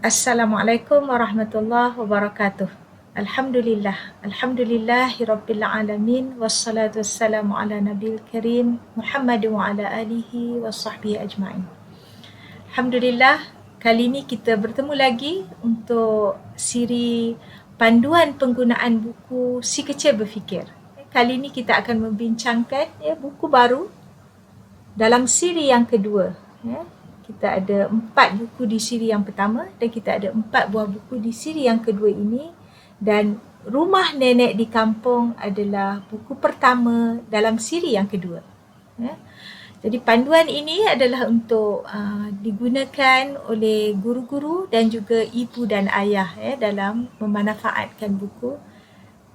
Assalamualaikum warahmatullahi wabarakatuh. Alhamdulillahirabbil alamin wassalatu wassalamu ala nabiyil karim Muhammad wa ala alihi wasahbihi ajma'in. Alhamdulillah, kali ini kita bertemu lagi untuk siri panduan penggunaan buku Si Kecil Berfikir. Kali ini kita akan membincangkan buku baru dalam siri yang kedua. Kita ada 4 buku di siri yang pertama dan kita ada 4 buah buku di siri yang kedua ini, dan Rumah Nenek di Kampung adalah buku pertama dalam siri yang kedua. Jadi panduan ini adalah untuk digunakan oleh guru-guru dan juga ibu dan ayah dalam memanfaatkan buku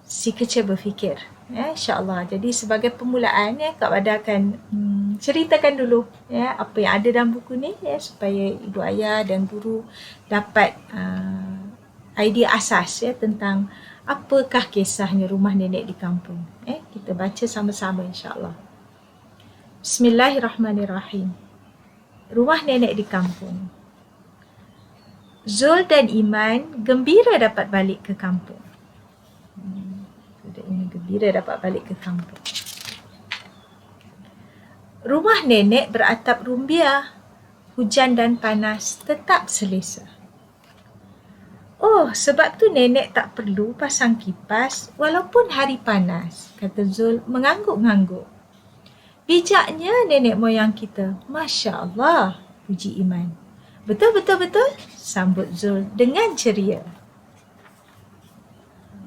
Si Kecil Berfikir. InsyaAllah. Jadi sebagai permulaan, Kak Wada akan ceritakan dulu apa yang ada dalam buku ni supaya ibu ayah dan guru dapat idea asas tentang apakah kisahnya Rumah Nenek di Kampung. Kita baca sama-sama insyaAllah. Bismillahirrahmanirrahim. Rumah Nenek di Kampung. Zul dan Iman gembira dapat balik ke kampung. Rumah nenek beratap rumbia. Hujan dan panas tetap selesa. Oh, sebab tu nenek tak perlu pasang kipas walaupun hari panas, kata Zul mengangguk-ngangguk. Bijaknya nenek moyang kita. Masya Allah, puji Iman. Betul, sambut Zul dengan ceria.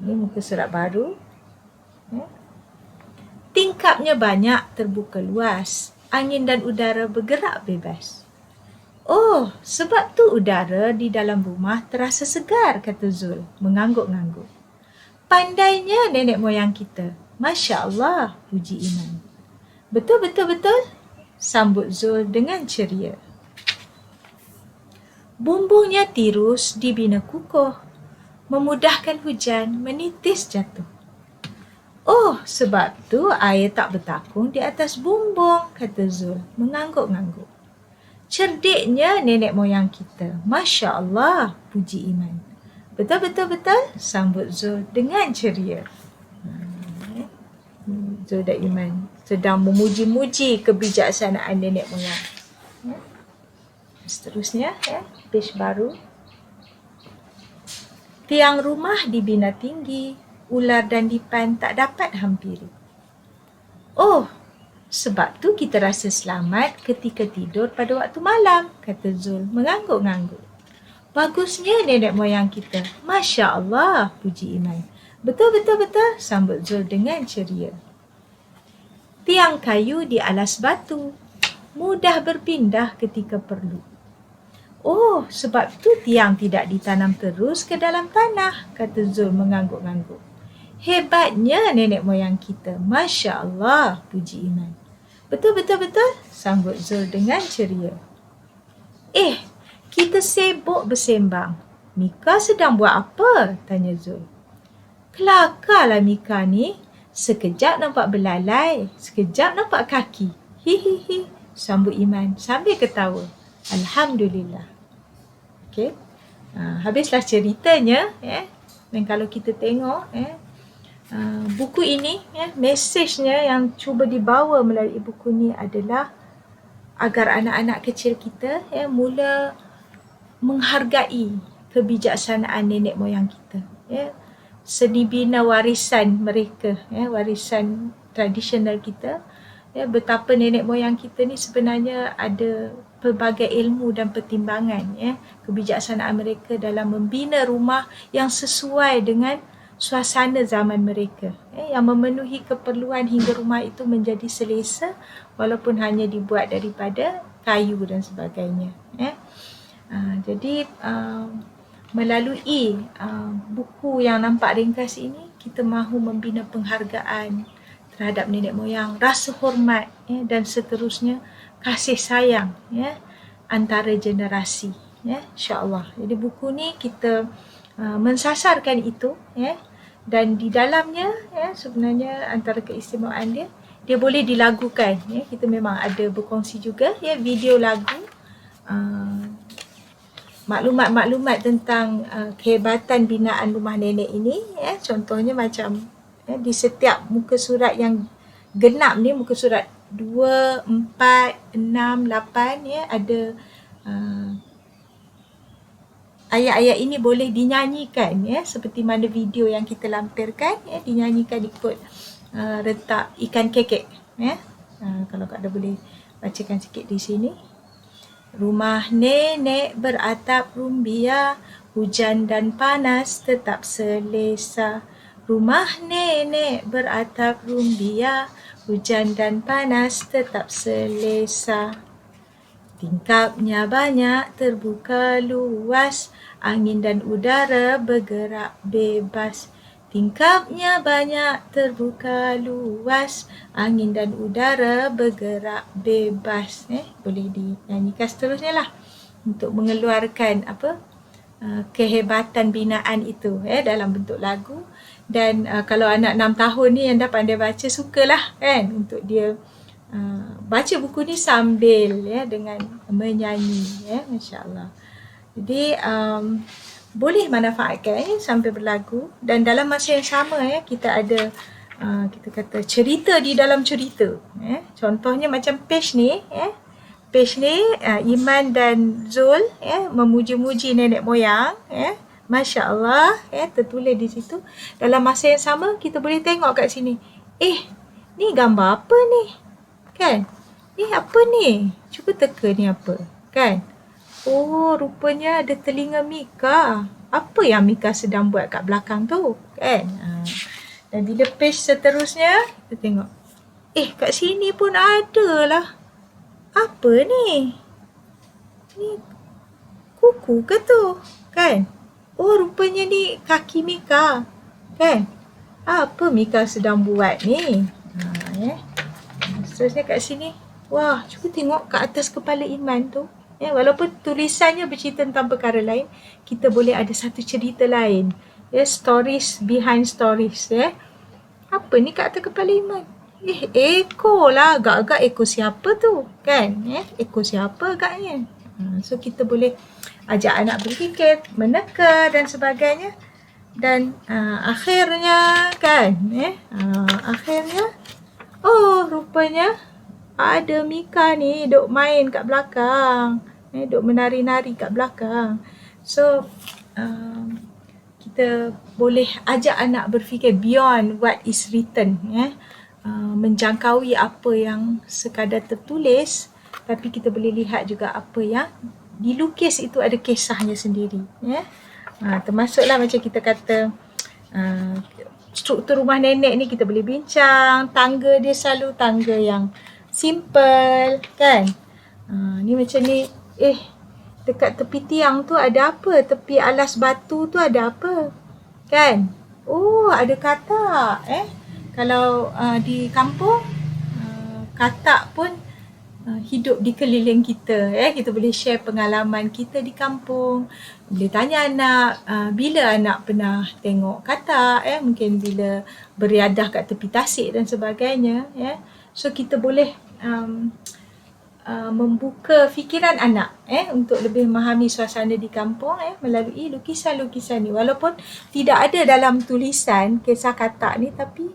Ini muka surat baru. Tingkapnya banyak, terbuka luas. Angin dan udara bergerak bebas. Oh, sebab tu udara di dalam rumah terasa segar, kata Zul mengangguk-ngangguk. Pandainya nenek moyang kita. Masya Allah, puji Iman. Betul, sambut Zul dengan ceria. Bumbungnya tirus dibina kukuh, memudahkan hujan menitis jatuh. Oh, sebab tu air tak bertakung di atas bumbung, kata Zul mengangguk-ngangguk. Cerdiknya nenek moyang kita. Masya Allah, puji Iman. Betul, sambut Zul dengan ceria. Zul dan Iman sedang memuji-muji kebijaksanaan nenek moyang. Seterusnya, page baru. Tiang rumah dibina tinggi, ular dan dipan tak dapat hampiri. Oh, sebab tu kita rasa selamat ketika tidur pada waktu malam, kata Zul mengangguk-ngangguk. Bagusnya nenek moyang kita. Masya Allah, puji Iman. Betul, sambut Zul dengan ceria. Tiang kayu di alas batu, mudah berpindah ketika perlu. Oh, sebab tu tiang tidak ditanam terus ke dalam tanah, kata Zul mengangguk-ngangguk. Hebatnya nenek moyang kita. Masya Allah, puji Iman. Betul, sambut Zul dengan ceria. Kita sibuk bersembang. Mika sedang buat apa? Tanya Zul. Kelakarlah Mika ni. Sekejap nampak belalai, sekejap nampak kaki. Hihihi, sambut Iman sambil ketawa. Alhamdulillah. Okey. Habislah ceritanya. Dan kalau kita tengok buku ini, mesejnya yang cuba dibawa melalui buku ini adalah agar anak-anak kecil kita mula menghargai kebijaksanaan nenek moyang kita. Seni bina warisan mereka, warisan tradisional kita. Betapa nenek moyang kita ni sebenarnya ada pelbagai ilmu dan pertimbangan, kebijaksanaan mereka dalam membina rumah yang sesuai dengan suasana zaman mereka, yang memenuhi keperluan hingga rumah itu menjadi selesa walaupun hanya dibuat daripada kayu dan sebagainya. Jadi melalui buku yang nampak ringkas ini, kita mahu membina penghargaan terhadap nenek moyang, rasa hormat dan seterusnya, kasih sayang antara generasi, insya-Allah. Jadi buku ni kita mensasarkan itu, dan di dalamnya sebenarnya antara keistimewaan dia boleh dilagukan. Kita memang ada berkongsi juga video lagu maklumat-maklumat tentang kehebatan binaan rumah nenek ini. Contohnya macam di setiap muka surat yang genap ni, muka surat 2, 4, 6, 8 ada ayat-ayat ini boleh dinyanyikan seperti mana video yang kita lampirkan dinyanyikan ikut retak ikan kekek. Kalau Kak Ada boleh bacakan sikit di sini. Rumah nenek beratap rumbia, hujan dan panas tetap selesa. Rumah nenek beratap rumbia, hujan dan panas tetap selesa. Tingkapnya banyak terbuka luas, angin dan udara bergerak bebas. Tingkapnya banyak terbuka luas, angin dan udara bergerak bebas. Boleh dinyanyikan seterusnya lah untuk mengeluarkan kehebatan binaan itu dalam bentuk lagu. Dan kalau anak 6 tahun ni yang dah pandai baca, sukalah kan untuk dia baca buku ni sambil dengan menyanyi Masya Allah. Jadi boleh manfaatkan sampai berlagu, dan dalam masa yang sama kita ada kita kata cerita di dalam cerita. Contohnya macam page ni Iman dan Zul memuji-muji nenek moyang Masya Allah tertulis di situ. Dalam masa yang sama kita boleh tengok kat sini, ni gambar apa ni? Kan? Ni apa ni? Cuba teka ni apa? Kan? Oh, rupanya ada telinga Mika. Apa yang Mika sedang buat kat belakang tu? Kan? Dan bila page seterusnya, kita tengok. Kat sini pun ada lah. Apa ni? Ni kuku ke tu? Kan? Oh, rupanya ni kaki Mika. Kan? Apa Mika sedang buat ni? Seterusnya kat sini. Wah, cuba tengok kat atas kepala Iman tu. Walaupun tulisannya bercerita tentang perkara lain, kita boleh ada satu cerita lain. Stories behind stories. Apa ni kat atas kepala Iman? Ekor lah. Agak-agak ekor siapa tu? Kan? Ekor siapa agaknya? So kita boleh ajak anak berfikir, meneka dan sebagainya. Dan akhirnya kan? Akhirnya, oh rupanya ada Mika ni duk main kat belakang, duk menari-nari kat belakang. So kita boleh ajak anak berfikir beyond what is written, menjangkaui apa yang sekadar tertulis, tapi kita boleh lihat juga apa yang dilukis itu ada kisahnya sendiri. Termasuklah macam kita kata struktur rumah nenek ni kita boleh bincang, tangga dia selalu tangga yang simple kan. Ni macam ni, dekat tepi tiang tu ada apa? Tepi alas batu tu ada apa? Kan? Oh, ada katak. Kalau di kampung, katak pun hidup di keliling kita. Kita boleh share pengalaman kita di kampung. Boleh tanya anak, bila anak pernah tengok katak, mungkin bila beriadah kat tepi tasik dan sebagainya. So kita boleh membuka fikiran anak untuk lebih memahami suasana di kampung melalui lukisan-lukisan ni. Walaupun tidak ada dalam tulisan kisah katak ni, tapi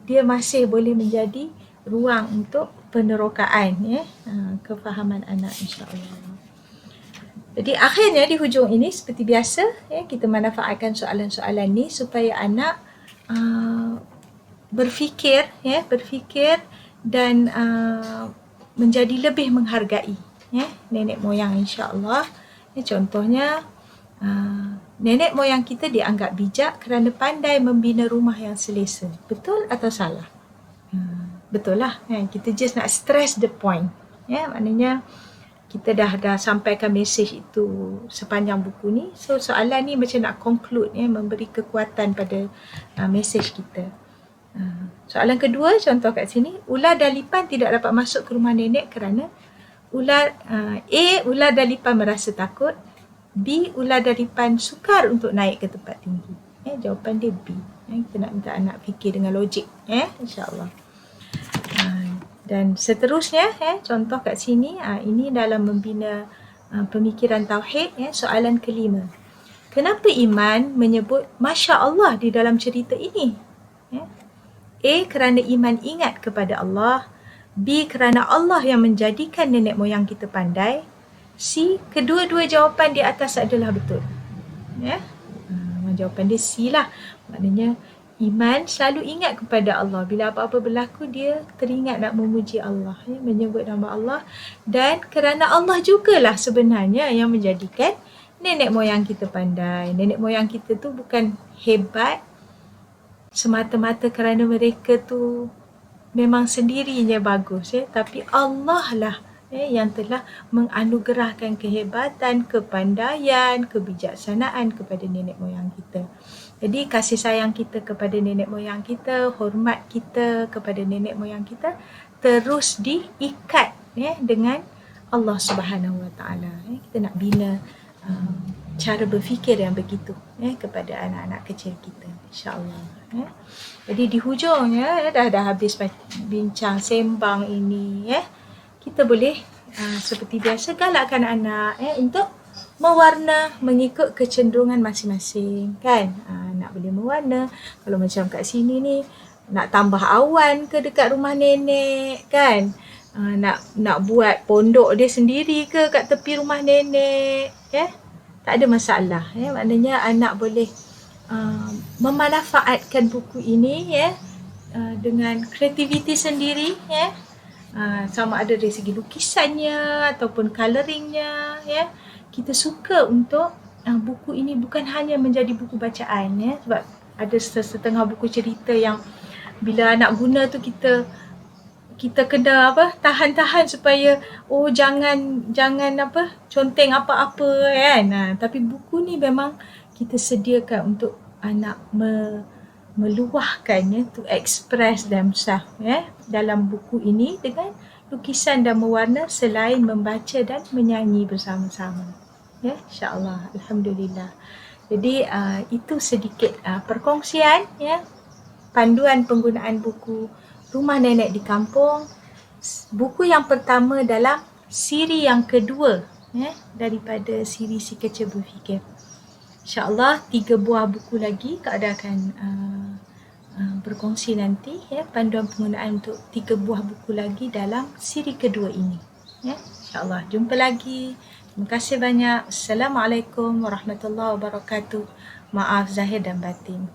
dia masih boleh menjadi ruang untuk penerokaan kefahaman anak, insya-Allah. Jadi akhirnya di hujung ini seperti biasa kita manfaatkan soalan-soalan ni supaya anak berfikir dan menjadi lebih menghargai nenek moyang, insya-Allah. Contohnya nenek moyang kita dianggap bijak kerana pandai membina rumah yang selesa. Betul atau salah? Betul lah. Kita just nak stress the point. Maknanya kita dah sampaikan mesej itu sepanjang buku ni. So soalan ni macam nak conclude, memberi kekuatan pada mesej kita. Soalan kedua, contoh kat sini, ular dan lipan tidak dapat masuk ke rumah nenek kerana ular dan lipan merasa takut. B, ular dan lipan sukar untuk naik ke tempat tinggi. Jawapan dia B. Kita nak minta anak fikir dengan logik, insya-Allah. Dan seterusnya, contoh kat sini, ini dalam membina pemikiran tauhid, soalan kelima. Kenapa iman menyebut Masya Allah di dalam cerita ini? A. Kerana iman ingat kepada Allah. B. Kerana Allah yang menjadikan nenek moyang kita pandai. C. Kedua-dua jawapan di atas adalah betul. Jawapan dia C lah. Maknanya iman selalu ingat kepada Allah. Bila apa-apa berlaku, dia teringat nak memuji Allah, menyebut nama Allah. Dan kerana Allah jugalah sebenarnya yang menjadikan nenek moyang kita pandai. Nenek moyang kita tu bukan hebat semata-mata kerana mereka tu memang sendirinya bagus, tapi Allah lah yang telah menganugerahkan kehebatan, kepandaian, kebijaksanaan kepada nenek moyang kita. Jadi kasih sayang kita kepada nenek moyang kita, hormat kita kepada nenek moyang kita terus diikat dengan Allah Subhanahu Wa Taala. Kita nak bina cara berfikir yang begitu kepada anak-anak kecil kita, insya-Allah. Jadi di hujungnya dah habis bincang sembang ini, kita boleh seperti biasa galakkan anak untuk mewarna mengikut kecenderungan masing-masing, kan? Nak boleh mewarna. Kalau macam kat sini ni nak tambah awan ke dekat rumah nenek, kan? Nak buat pondok dia sendiri ke kat tepi rumah nenek, tak ada masalah. Maknanya anak boleh memanfaatkan buku ini dengan kreativiti sendiri, sama ada dari segi lukisannya ataupun coloringnya. Kita suka untuk buku ini bukan hanya menjadi buku bacaan, sebab ada setengah buku cerita yang bila anak guna tu kita kena tahan-tahan supaya jangan conteng apa-apa, kan. Tapi buku ni memang kita sediakan untuk anak meluahkan, to express themselves dalam buku ini dengan lukisan dan mewarna selain membaca dan menyanyi bersama-sama. InsyaAllah, Alhamdulillah. Jadi itu sedikit perkongsian, panduan penggunaan buku Rumah Nenek di Kampung, buku yang pertama dalam siri yang kedua daripada siri Si Kecil Berfikir. InsyaAllah 3 buah buku lagi Kak Ada akan berkongsi nanti, panduan penggunaan untuk 3 buah buku lagi dalam siri kedua ini. InsyaAllah jumpa lagi. Terima kasih banyak. Assalamualaikum warahmatullahi wabarakatuh. Maaf zahir dan batin.